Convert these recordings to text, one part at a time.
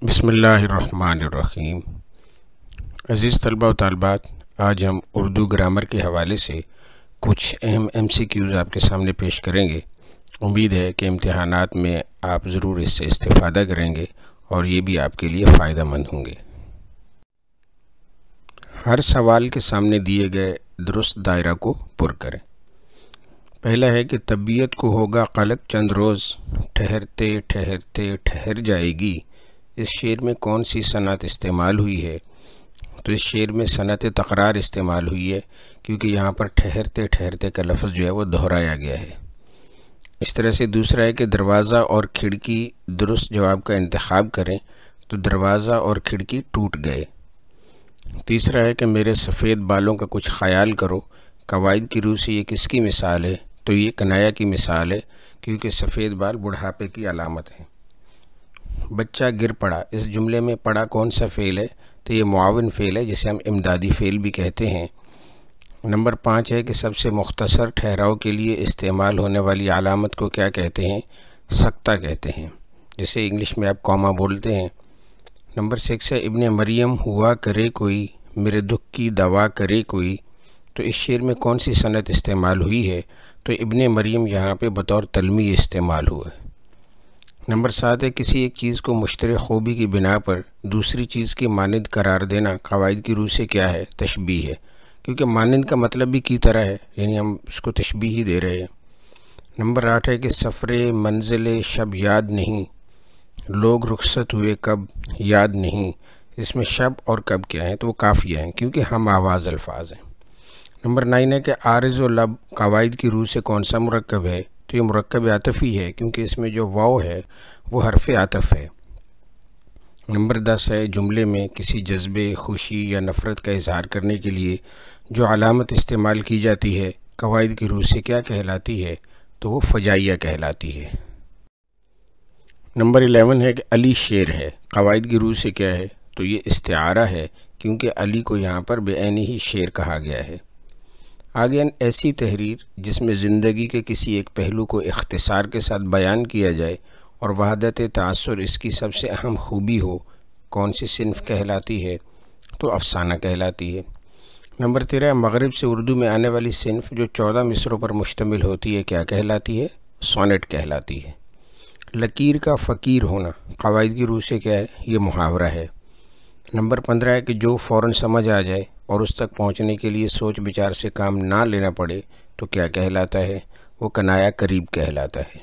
بسم اللہ الرحمن الرحیم۔ عزیز طلبہ و طالبات، آج ہم اردو گرامر کے حوالے سے کچھ اہم MCQs آپ کے سامنے پیش کریں گے۔ امید ہے کہ امتحانات میں آپ ضرور اس سے استفادہ کریں گے اور یہ بھی آپ کے لیے فائدہ مند ہوں گے۔ ہر سوال کے سامنے دیے گئے درست دائرہ کو پر کریں۔ پہلا ہے کہ طبیعت کو ہوگا قلق چند روز، ٹھہرتے ٹھہرتے ٹھہر جائے گی۔ اس شعر میں کون سی صنعت استعمال ہوئی ہے؟ تو اس شعر میں صنعت تکرار استعمال ہوئی ہے، کیونکہ یہاں پر ٹھہرتے ٹھہرتے کا لفظ جو ہے وہ دہرایا گیا ہے۔ اس طرح سے دوسرا ہے کہ دروازہ اور کھڑکی درست جواب کا انتخاب کریں، تو دروازہ اور کھڑکی ٹوٹ گئے۔ تیسرا ہے کہ میرے سفید بالوں کا کچھ خیال کرو، قواعد کی روح سے یہ کس کی مثال ہے؟ تو یہ کنایا کی مثال ہے، کیونکہ سفید بال بڑھاپے کی علامت ہے۔ بچہ گر پڑا، اس جملے میں پڑا کون سا فعل ہے؟ تو یہ معاون فعل ہے، جسے ہم امدادی فعل بھی کہتے ہیں۔ نمبر 5 ہے کہ سب سے مختصر ٹھہراؤ کے لیے استعمال ہونے والی علامت کو کیا کہتے ہیں؟ سکتہ کہتے ہیں، جسے انگلش میں آپ کاما بولتے ہیں۔ نمبر 6 ہے ابن مریم ہوا کرے کوئی، میرے دکھ کی دوا کرے کوئی۔ تو اس شعر میں کون سی صنعت استعمال ہوئی ہے؟ تو ابن مریم یہاں پہ بطور تلمیح استعمال ہوا ہے۔ نمبر 7 ہے کسی ایک چیز کو مشترک خوبی کی بنا پر دوسری چیز کی مانند قرار دینا قواعد کی روح سے کیا ہے؟ تشبیہ ہے، کیونکہ مانند کا مطلب بھی کی طرح ہے، یعنی ہم اس کو تشبیہ ہی دے رہے ہیں۔ نمبر 8 ہے کہ سفر منزل شب یاد نہیں، لوگ رخصت ہوئے کب یاد نہیں۔ اس میں شب اور کب کیا ہیں؟ تو وہ قافیہ ہیں، کیونکہ ہم آواز الفاظ ہیں۔ نمبر 9 ہے کہ عارض و لب قواعد کی روح سے کون سا مرکب ہے؟ تو یہ مرکب عاطفی ہے، کیونکہ اس میں جو واو ہے وہ حرف عطف ہے۔ نمبر 10 ہے جملے میں کسی جذبے، خوشی یا نفرت کا اظہار کرنے کے لیے جو علامت استعمال کی جاتی ہے قواعد کی روح سے کیا کہلاتی ہے؟ تو وہ فجائیہ کہلاتی ہے۔ نمبر 11 ہے کہ علی شعر ہے، قواعد کی روح سے کیا ہے؟ تو یہ استعارہ ہے، کیونکہ علی کو یہاں پر بعینہ ہی شعر کہا گیا ہے۔ آگے ایسی تحریر جس میں زندگی کے کسی ایک پہلو کو اختصار کے ساتھ بیان کیا جائے اور وحدت تاثر اس کی سب سے اہم خوبی ہو، کون سی صنف کہلاتی ہے؟ تو افسانہ کہلاتی ہے۔ نمبر 13 مغرب سے اردو میں آنے والی صنف جو 14 مصروں پر مشتمل ہوتی ہے کیا کہلاتی ہے؟ سونٹ کہلاتی ہے۔ لکیر کا فقیر ہونا قواعد کی روح سے کیا ہے؟ یہ محاورہ ہے۔ نمبر 15 ہے کہ جو فوراً سمجھ آ جائے اور اس تک پہنچنے کے لیے سوچ بچار سے کام نہ لینا پڑے تو کیا کہلاتا ہے؟ وہ کنایا قریب کہلاتا ہے۔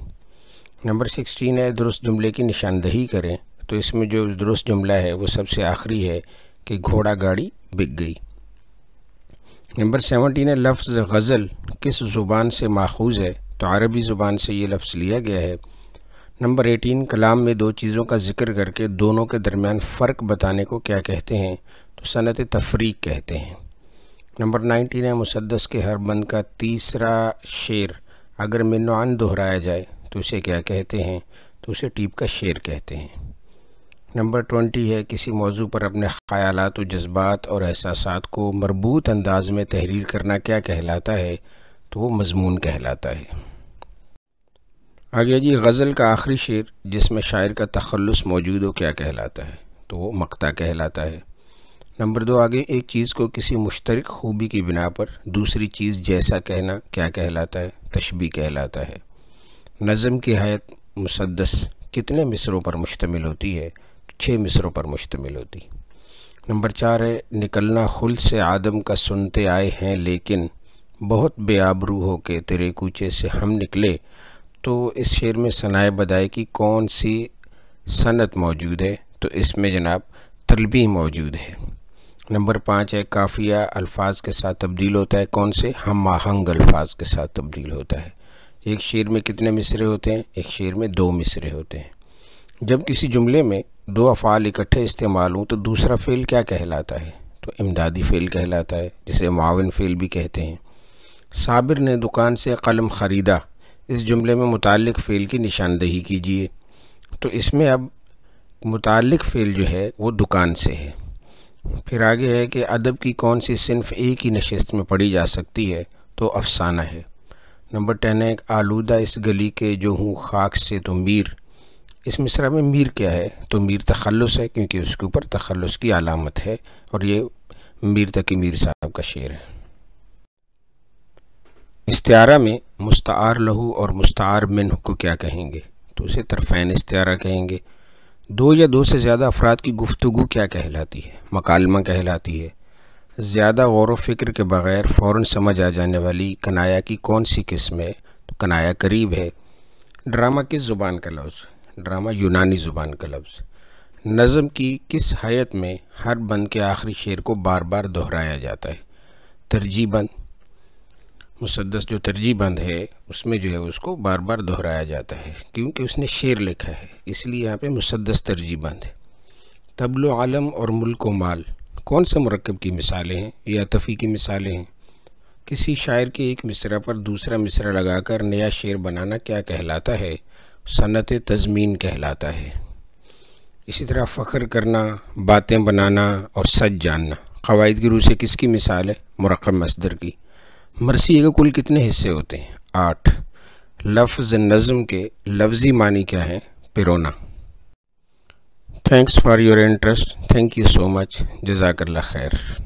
نمبر 16 ہے درست جملے کی نشاندہی کریں، تو اس میں جو درست جملہ ہے وہ سب سے آخری ہے کہ گھوڑا گاڑی بک گئی۔ نمبر 17 ہے لفظ غزل کس زبان سے ماخوذ ہے؟ تو عربی زبان سے یہ لفظ لیا گیا ہے۔ نمبر 18 کلام میں دو چیزوں کا ذکر کر کے دونوں کے درمیان فرق بتانے کو کیا کہتے ہیں؟ تو صنعت تفریق کہتے ہیں۔ نمبر 19 ہے مسدس کے ہر بند کا تیسرا شعر اگر منوعاً دہرایا جائے تو اسے کیا کہتے ہیں؟ تو اسے ٹیپ کا شعر کہتے ہیں۔ نمبر 20 ہے کسی موضوع پر اپنے خیالات و جذبات اور احساسات کو مربوط انداز میں تحریر کرنا کیا کہلاتا ہے؟ تو وہ مضمون کہلاتا ہے۔ آگے جی غزل کا آخری شعر جس میں شاعر کا تخلص موجود ہو کیا کہلاتا ہے؟ تو وہ مقطع کہلاتا ہے۔ نمبر 2 آگے ایک چیز کو کسی مشترک خوبی کی بنا پر دوسری چیز جیسا کہنا کیا کہلاتا ہے؟ تشبیہ کہلاتا ہے۔ نظم کی حیت مسدس کتنے مصروں پر مشتمل ہوتی ہے؟ 6 مصروں پر مشتمل ہوتی۔ نمبر 4 ہے نکلنا خلد سے آدم کا سنتے آئے ہیں لیکن بہت بے آبرو ہو کے تیرے کوچے سے ہم نکلے۔ تو اس شعر میں ثنائے بدائے کی کون سی صنعت موجود ہے؟ تو اس میں جناب تلبیہ موجود ہے۔ نمبر 5 ہے قافیہ الفاظ کے ساتھ تبدیل ہوتا ہے، کون سے؟ ہم آہنگ الفاظ کے ساتھ تبدیل ہوتا ہے۔ ایک شعر میں کتنے مصرے ہوتے ہیں؟ ایک شعر میں 2 مصرے ہوتے ہیں۔ جب کسی جملے میں 2 افعال اکٹھے استعمال ہوں تو دوسرا فعل کیا کہلاتا ہے؟ تو امدادی فعل کہلاتا ہے، جسے معاون فعل بھی کہتے ہیں۔ صابر نے دکان سے قلم خریدا، اس جملے میں متعلق فعل کی نشاندہی کیجیے۔ تو اس میں اب متعلق فعل جو ہے وہ دکان سے ہے۔ پھر آگے ہے کہ ادب کی کون سی صنف ایک ہی نشست میں پڑھی جا سکتی ہے؟ تو افسانہ ہے۔ نمبر 10 ہے آلودہ اس گلی کے جو ہوں خاک سے تو میر، اس مصرع میں میر کیا ہے؟ تو میر تخلص ہے، کیونکہ اس کے اوپر تخلص کی علامت ہے، اور یہ میر تقی میر صاحب کا شعر ہے۔ استعارہ میں مستعار لہو اور مستعار منہ کو کیا کہیں گے؟ تو اسے طرفین استعارہ کہیں گے۔ دو یا دو سے زیادہ افراد کی گفتگو کیا کہلاتی ہے؟ مکالمہ کہلاتی ہے۔ زیادہ غور و فکر کے بغیر فوراً سمجھ آ جانے والی کنایا کی کون سی قسم ہے؟ تو کنایا قریب ہے۔ ڈرامہ کس زبان کا لفظ؟ ڈرامہ یونانی زبان کا لفظ۔ نظم کی کس حیت میں ہر بند کے آخری شعر کو بار بار دہرایا جاتا ہے؟ ترجیح بند۔ مسدس جو ترجیح بند ہے اس میں جو ہے اس کو بار بار دہرایا جاتا ہے، کیونکہ اس نے شعر لکھا ہے، اس لیے یہاں پہ مسدس ترجیح بند ہے۔ طبل و علم اور ملک و مال کون سے مرکب کی مثالیں ہیں یا عطفی کی مثالیں ہیں؟ کسی شاعر کے ایک مصرع پر دوسرا مصرع لگا کر نیا شعر بنانا کیا کہلاتا ہے؟ صنعت تضمین کہلاتا ہے۔ اسی طرح فخر کرنا، باتیں بنانا اور سچ جاننا قواعد کی روح سے کس کی مثال ہے؟ مرکب مصدر کی۔ مرثیے کے کل کتنے حصے ہوتے ہیں؟ 8۔ لفظ نظم کے لفظی معنی کیا ہیں؟ پیرونا۔ Thanks for your interest, thank you so much, جزاک اللہ خیر۔